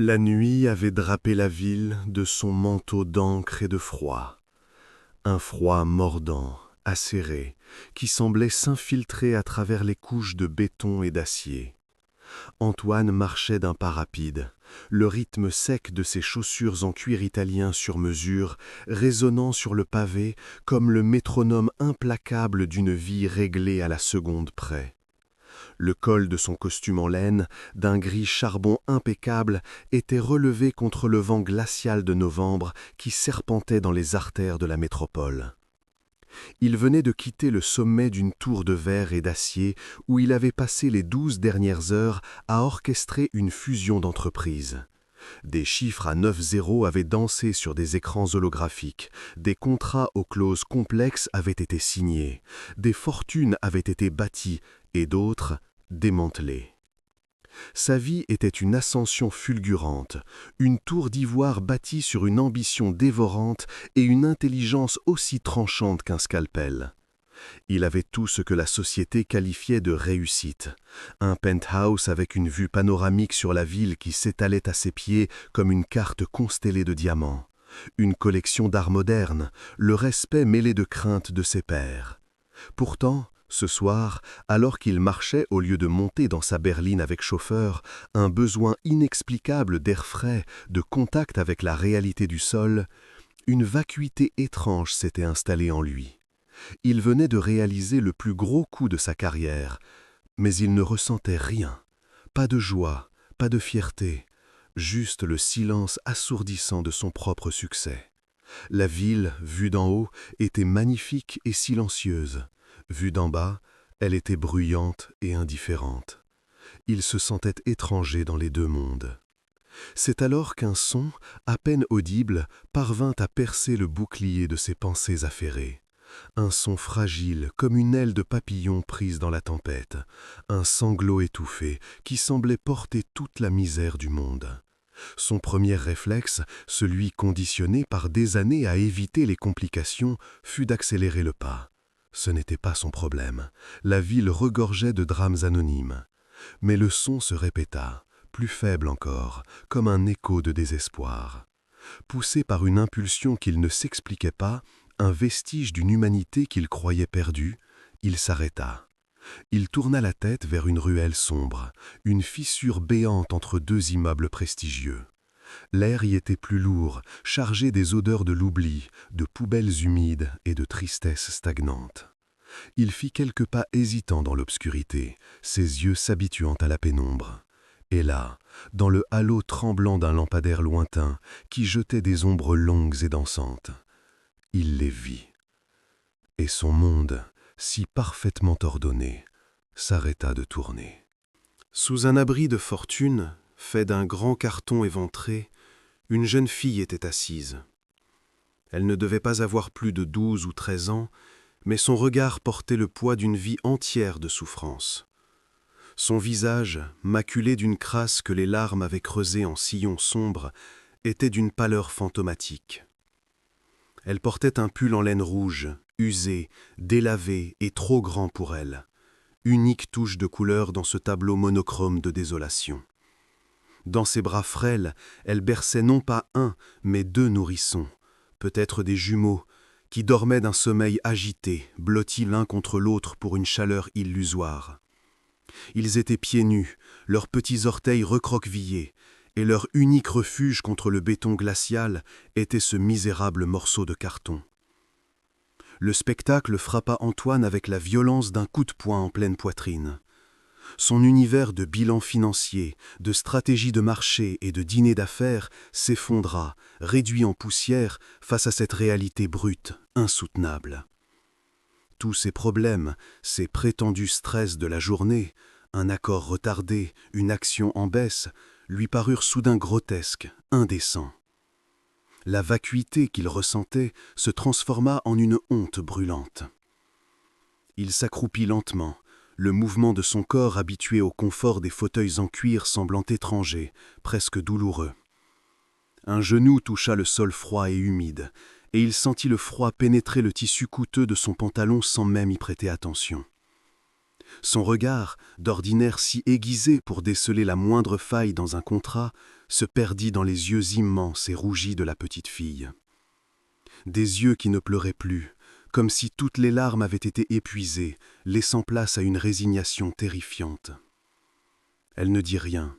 La nuit avait drapé la ville de son manteau d'encre et de froid, un froid mordant, acéré, qui semblait s'infiltrer à travers les couches de béton et d'acier. Antoine marchait d'un pas rapide, le rythme sec de ses chaussures en cuir italien sur mesure, résonnant sur le pavé comme le métronome implacable d'une vie réglée à la seconde près. Le col de son costume en laine, d'un gris charbon impeccable, était relevé contre le vent glacial de novembre qui serpentait dans les artères de la métropole. Il venait de quitter le sommet d'une tour de verre et d'acier où il avait passé les 12 dernières heures à orchestrer une fusion d'entreprises. Des chiffres à 9 zéros avaient dansé sur des écrans holographiques, des contrats aux clauses complexes avaient été signés, des fortunes avaient été bâties et d'autres démantelées. Sa vie était une ascension fulgurante, une tour d'ivoire bâtie sur une ambition dévorante et une intelligence aussi tranchante qu'un scalpel. Il avait tout ce que la société qualifiait de réussite. Un penthouse avec une vue panoramique sur la ville qui s'étalait à ses pieds comme une carte constellée de diamants. Une collection d'art moderne, le respect mêlé de crainte de ses pairs. Pourtant, ce soir, alors qu'il marchait au lieu de monter dans sa berline avec chauffeur, un besoin inexplicable d'air frais, de contact avec la réalité du sol, une vacuité étrange s'était installée en lui. Il venait de réaliser le plus gros coup de sa carrière, mais il ne ressentait rien, pas de joie, pas de fierté, juste le silence assourdissant de son propre succès. La ville, vue d'en haut, était magnifique et silencieuse. Vue d'en bas, elle était bruyante et indifférente. Il se sentait étranger dans les deux mondes. C'est alors qu'un son, à peine audible, parvint à percer le bouclier de ses pensées affairées. Un son fragile, comme une aile de papillon prise dans la tempête, un sanglot étouffé qui semblait porter toute la misère du monde. Son premier réflexe, celui conditionné par des années à éviter les complications, fut d'accélérer le pas. Ce n'était pas son problème. La ville regorgeait de drames anonymes. Mais le son se répéta, plus faible encore, comme un écho de désespoir. Poussé par une impulsion qu'il ne s'expliquait pas, un vestige d'une humanité qu'il croyait perdue, il s'arrêta. Il tourna la tête vers une ruelle sombre, une fissure béante entre deux immeubles prestigieux. L'air y était plus lourd, chargé des odeurs de l'oubli, de poubelles humides et de tristesse stagnante. Il fit quelques pas hésitants dans l'obscurité, ses yeux s'habituant à la pénombre. Et là, dans le halo tremblant d'un lampadaire lointain qui jetait des ombres longues et dansantes, il les vit. Et son monde, si parfaitement ordonné, s'arrêta de tourner. Sous un abri de fortune, fait d'un grand carton éventré, une jeune fille était assise. Elle ne devait pas avoir plus de 12 ou 13 ans, mais son regard portait le poids d'une vie entière de souffrance. Son visage, maculé d'une crasse que les larmes avaient creusée en sillon sombre, était d'une pâleur fantomatique. Elle portait un pull en laine rouge, usé, délavé et trop grand pour elle, unique touche de couleur dans ce tableau monochrome de désolation. Dans ses bras frêles, elle berçait non pas un, mais deux nourrissons, peut-être des jumeaux, qui dormaient d'un sommeil agité, blottis l'un contre l'autre pour une chaleur illusoire. Ils étaient pieds nus, leurs petits orteils recroquevillés, et leur unique refuge contre le béton glacial était ce misérable morceau de carton. Le spectacle frappa Antoine avec la violence d'un coup de poing en pleine poitrine. Son univers de bilan financier, de stratégie de marché et de dîner d'affaires s'effondra, réduit en poussière face à cette réalité brute, insoutenable. Tous ces problèmes, ces prétendus stress de la journée, un accord retardé, une action en baisse, lui parurent soudain grotesques, indécents. La vacuité qu'il ressentait se transforma en une honte brûlante. Il s'accroupit lentement, le mouvement de son corps habitué au confort des fauteuils en cuir semblant étranger, presque douloureux. Un genou toucha le sol froid et humide, et il sentit le froid pénétrer le tissu coûteux de son pantalon sans même y prêter attention. Son regard, d'ordinaire si aiguisé pour déceler la moindre faille dans un contrat, se perdit dans les yeux immenses et rougis de la petite fille. Des yeux qui ne pleuraient plus, comme si toutes les larmes avaient été épuisées, laissant place à une résignation terrifiante. Elle ne dit rien.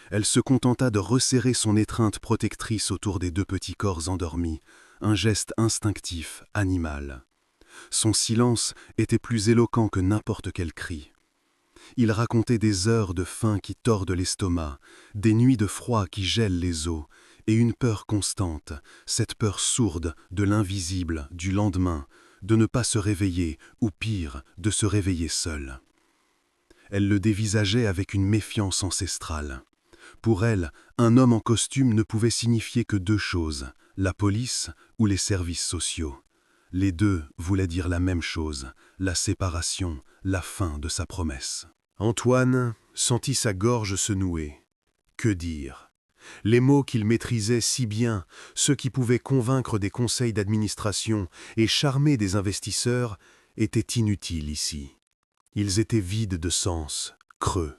Elle se contenta de resserrer son étreinte protectrice autour des deux petits corps endormis, un geste instinctif, animal. Son silence était plus éloquent que n'importe quel cri. Il racontait des heures de faim qui tordent l'estomac, des nuits de froid qui gèlent les os, et une peur constante, cette peur sourde de l'invisible, du lendemain, de ne pas se réveiller, ou pire, de se réveiller seul. Elle le dévisageait avec une méfiance ancestrale. Pour elle, un homme en costume ne pouvait signifier que deux choses, la police ou les services sociaux. Les deux voulaient dire la même chose, la séparation, la fin de sa promesse. Antoine sentit sa gorge se nouer. Que dire? Les mots qu'il maîtrisait si bien, ceux qui pouvaient convaincre des conseils d'administration et charmer des investisseurs, étaient inutiles ici. Ils étaient vides de sens, creux.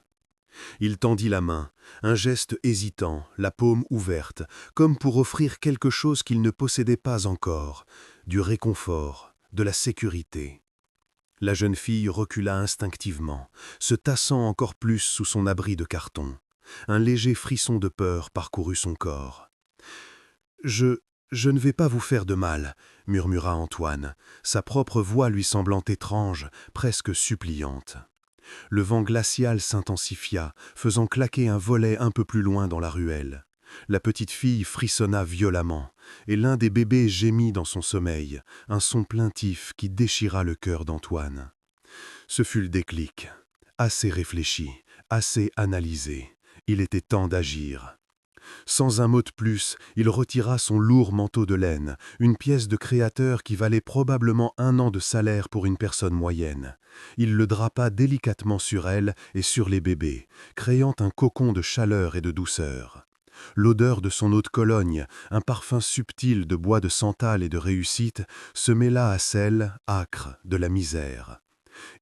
Il tendit la main, un geste hésitant, la paume ouverte, comme pour offrir quelque chose qu'il ne possédait pas encore, du réconfort, de la sécurité. La jeune fille recula instinctivement, se tassant encore plus sous son abri de carton. Un léger frisson de peur parcourut son corps. « Je ne vais pas vous faire de mal, » murmura Antoine, sa propre voix lui semblant étrange, presque suppliante. Le vent glacial s'intensifia, faisant claquer un volet un peu plus loin dans la ruelle. La petite fille frissonna violemment, et l'un des bébés gémit dans son sommeil, un son plaintif qui déchira le cœur d'Antoine. Ce fut le déclic. Assez réfléchi, assez analysé. Il était temps d'agir. Sans un mot de plus, il retira son lourd manteau de laine, une pièce de créateur qui valait probablement 1 an de salaire pour une personne moyenne. Il le drapa délicatement sur elle et sur les bébés, créant un cocon de chaleur et de douceur. L'odeur de son eau de Cologne, un parfum subtil de bois de santal et de réussite, se mêla à celle, âcre, de la misère.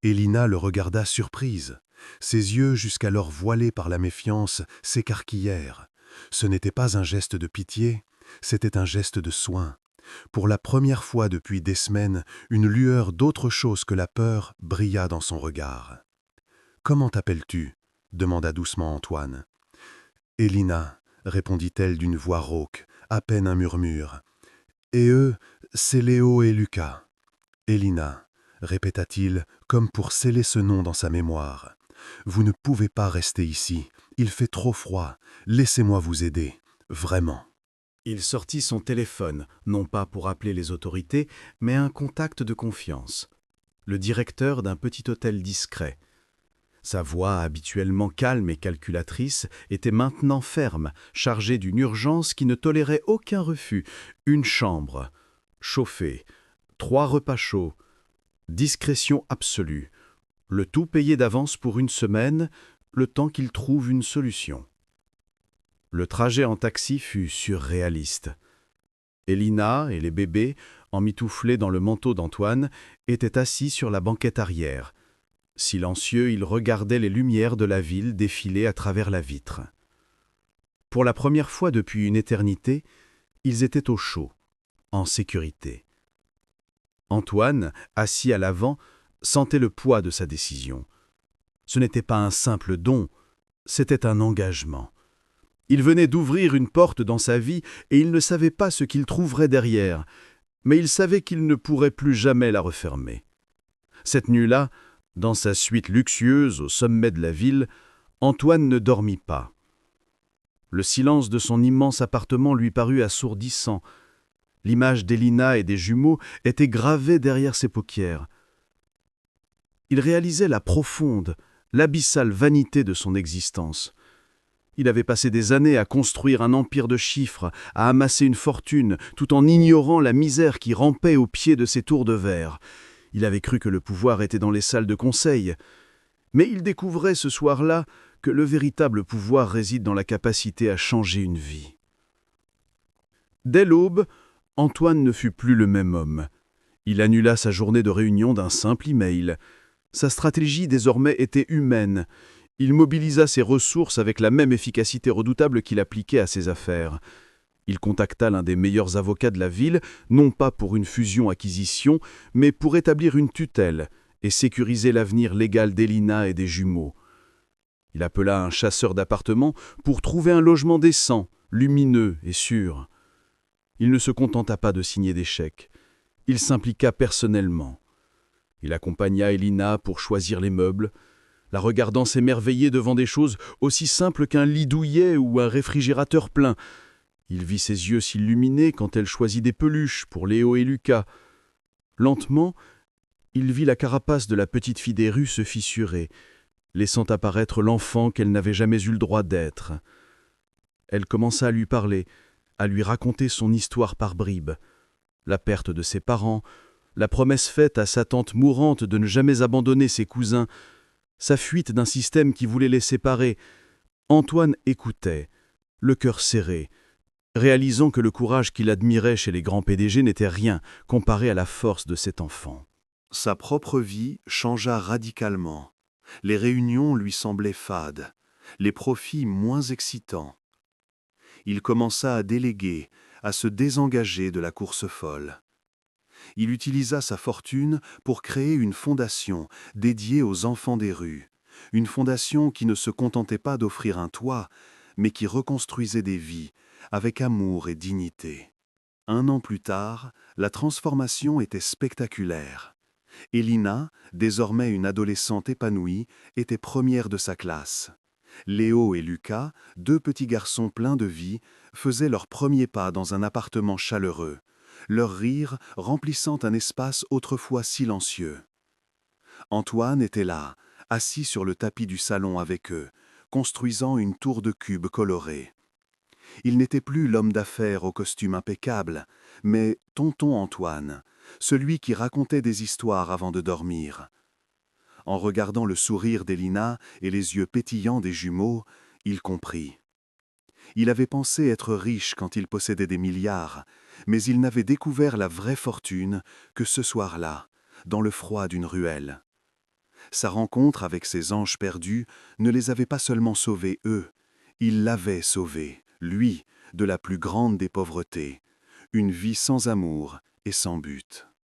Élina le regarda surprise. Ses yeux, jusqu'alors voilés par la méfiance, s'écarquillèrent. Ce n'était pas un geste de pitié, c'était un geste de soin. Pour la première fois depuis des semaines, une lueur d'autre chose que la peur brilla dans son regard. « Comment t'appelles-tu » demanda doucement Antoine. « Élina » répondit-elle d'une voix rauque, à peine un murmure. « Et eux, c'est Léo et Lucas. »« Élina » répéta-t-il, comme pour sceller ce nom dans sa mémoire. « Vous ne pouvez pas rester ici. Il fait trop froid. Laissez-moi vous aider. Vraiment. » Il sortit son téléphone, non pas pour appeler les autorités, mais un contact de confiance. Le directeur d'un petit hôtel discret. Sa voix, habituellement calme et calculatrice, était maintenant ferme, chargée d'une urgence qui ne tolérait aucun refus. Une chambre, chauffée, 3 repas chauds, discrétion absolue. Le tout payé d'avance pour 1 semaine, le temps qu'il trouve une solution. Le trajet en taxi fut surréaliste. Élina et les bébés, emmitouflés dans le manteau d'Antoine, étaient assis sur la banquette arrière. Silencieux, ils regardaient les lumières de la ville défiler à travers la vitre. Pour la première fois depuis une éternité, ils étaient au chaud, en sécurité. Antoine, assis à l'avant, sentait le poids de sa décision. Ce n'était pas un simple don, c'était un engagement. Il venait d'ouvrir une porte dans sa vie et il ne savait pas ce qu'il trouverait derrière, mais il savait qu'il ne pourrait plus jamais la refermer. Cette nuit-là, dans sa suite luxueuse au sommet de la ville, Antoine ne dormit pas. Le silence de son immense appartement lui parut assourdissant. L'image d'Élina et des jumeaux était gravée derrière ses paupières. Il réalisait la profonde, l'abyssale vanité de son existence. Il avait passé des années à construire un empire de chiffres, à amasser une fortune, tout en ignorant la misère qui rampait au pied de ses tours de verre. Il avait cru que le pouvoir était dans les salles de conseil. Mais il découvrait ce soir-là que le véritable pouvoir réside dans la capacité à changer une vie. Dès l'aube, Antoine ne fut plus le même homme. Il annula sa journée de réunion d'un simple email. Sa stratégie désormais était humaine. Il mobilisa ses ressources avec la même efficacité redoutable qu'il appliquait à ses affaires. Il contacta l'un des meilleurs avocats de la ville, non pas pour une fusion-acquisition, mais pour établir une tutelle et sécuriser l'avenir légal d'Elina et des jumeaux. Il appela un chasseur d'appartements pour trouver un logement décent, lumineux et sûr. Il ne se contenta pas de signer des chèques. Il s'impliqua personnellement. Il accompagna Elina pour choisir les meubles, la regardant s'émerveiller devant des choses aussi simples qu'un lit douillet ou un réfrigérateur plein. Il vit ses yeux s'illuminer quand elle choisit des peluches pour Léo et Lucas. Lentement, il vit la carapace de la petite fille des rues se fissurer, laissant apparaître l'enfant qu'elle n'avait jamais eu le droit d'être. Elle commença à lui parler, à lui raconter son histoire par bribes. La perte de ses parents, la promesse faite à sa tante mourante de ne jamais abandonner ses cousins, sa fuite d'un système qui voulait les séparer. Antoine écoutait, le cœur serré, réalisant que le courage qu'il admirait chez les grands PDG n'était rien comparé à la force de cet enfant. Sa propre vie changea radicalement. Les réunions lui semblaient fades, les profits moins excitants. Il commença à déléguer, à se désengager de la course folle. Il utilisa sa fortune pour créer une fondation dédiée aux enfants des rues, une fondation qui ne se contentait pas d'offrir un toit, mais qui reconstruisait des vies avec amour et dignité. 1 an plus tard, la transformation était spectaculaire. Elina, désormais une adolescente épanouie, était première de sa classe. Léo et Lucas, 2 petits garçons pleins de vie, faisaient leurs premiers pas dans un appartement chaleureux, leur rire remplissant un espace autrefois silencieux. Antoine était là, assis sur le tapis du salon avec eux, construisant une tour de cubes colorés. Il n'était plus l'homme d'affaires au costume impeccable, mais tonton Antoine, celui qui racontait des histoires avant de dormir. En regardant le sourire d'Elina et les yeux pétillants des jumeaux, il comprit. Il avait pensé être riche quand il possédait des milliards, mais il n'avait découvert la vraie fortune que ce soir-là, dans le froid d'une ruelle. Sa rencontre avec ces anges perdus ne les avait pas seulement sauvés eux, il l'avait sauvé, lui, de la plus grande des pauvretés, une vie sans amour et sans but.